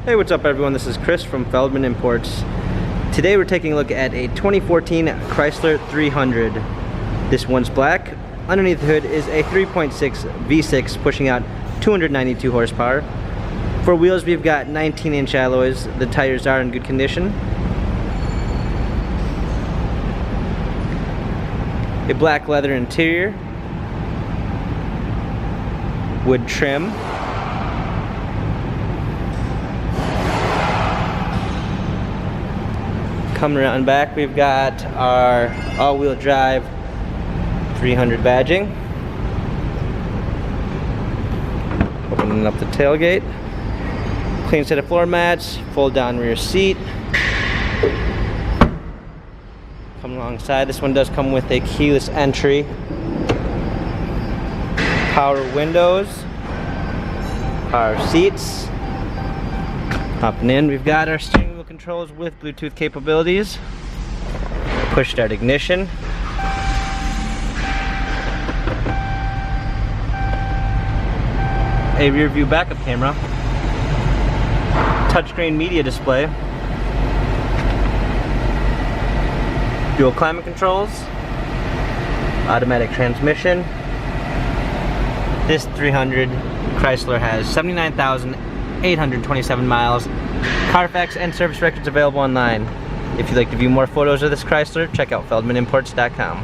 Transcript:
Hey, what's up everyone? This is Chris from Feldmann Imports. Today we're taking a look at a 2014 Chrysler 300. This one's black. Underneath the hood is a 3.6 V6 pushing out 292 horsepower. For wheels we've got 19-inch alloys. The tires are in good condition. A black leather interior. Wood trim. Coming around back, we've got our all-wheel drive 300 badging. Opening up the tailgate. Clean set of floor mats, fold down rear seat. Coming alongside, this one does come with a keyless entry. Power windows. Power seats. Hopping in, we've got our steering wheel controls with Bluetooth capabilities. Push start ignition. A rear view backup camera. Touchscreen media display. Dual climate controls. Automatic transmission. This 300 Chrysler has 79,827 miles. Carfax and service records available online. If you'd like to view more photos of this Chrysler, check out feldmanimports.com.